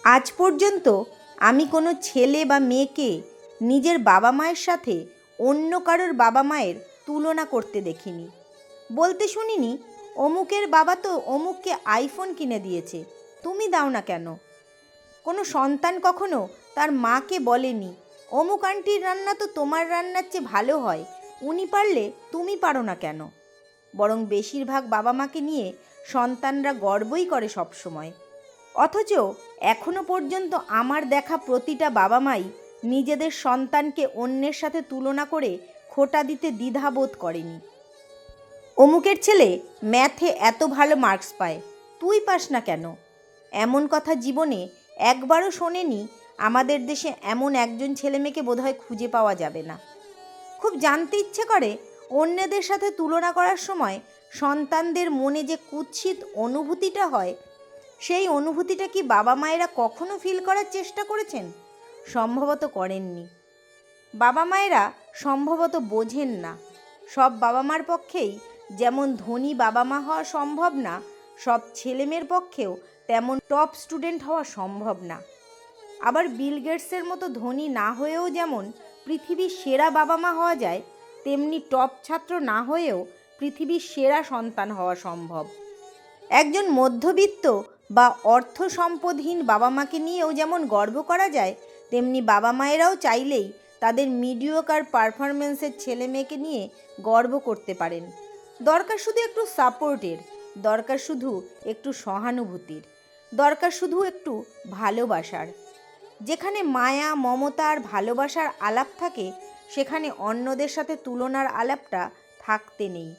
আজ পর্যন্ত আমি কোনো ছেলে বা মেয়েকে নিজের বাবা মায়ের সাথে অন্য কারোর বাবা মায়ের তুলনা করতে দেখিনি। বলতে শুনিনি, অমুকের বাবা তো অমুককে আইফোন কিনে দিয়েছে, তুমি দাও না কেন? কোনো সন্তান কখনো তার মাকে বলেনি, অমুক আন্টির রান্না তো তোমার রান্নার চেয়ে ভালো হয়, উনি পারলে তুমি পারো না কেন? বরং বেশিরভাগ বাবা মাকে নিয়ে সন্তানরা গর্বই করে সবসময়। অথচ এখনো পর্যন্ত আমার দেখা প্রতিটা বাবা মাই নিজেদের সন্তানকে অন্যের সাথে তুলনা করে খোঁটা দিতে দ্বিধাবোধ করেনি। অমুকের ছেলে ম্যাথে এত ভালো মার্কস পায়, তুই পাস না কেন? এমন কথা জীবনে একবারও শোনেনি। আমাদের দেশে এমন একজন ছেলেমেয়েকে বোধহয় খুঁজে পাওয়া যাবে না। খুব জানতে ইচ্ছে করে, অন্যদের সাথে তুলনা করার সময় সন্তানদের মনে যে কুৎসিত অনুভূতিটা হয়, সেই অনুভূতিটা কি বাবা মায়েরা কখনো ফিল করার চেষ্টা করেছেন? সম্ভবত করেননি। বাবা মায়েরা সম্ভবত বোঝেন না। সব বাবা মার পক্ষেই যেমন ধনী বাবা মা হওয়া সম্ভব না, সব ছেলেমেয়ের পক্ষেও তেমন টপ স্টুডেন্ট হওয়া সম্ভব না। আবার বিল গেটসের মতো ধনী না হয়েও যেমন পৃথিবীর সেরা বাবা মা হওয়া যায়, তেমনি টপ ছাত্র না হয়েও পৃথিবীর সেরা সন্তান হওয়া সম্ভব। একজন মধ্যবিত্ত বা অর্থ সম্পদহীন বাবা মাকে নিয়েও যেমন গর্ব করা যায়, তেমনি বাবা মায়েরাও চাইলেই তাদের মিডিওকার পারফরমেন্সের ছেলে মেয়েকে নিয়ে গর্ব করতে পারেন। দরকার শুধু একটু সাপোর্টের, দরকার শুধু একটু সহানুভূতির, দরকার শুধু একটু ভালোবাসার। যেখানে মায়া, মমতা আর ভালোবাসার আলাপ থাকে, সেখানে অন্যদের সাথে তুলনার আলাপটা থাকতে নেই।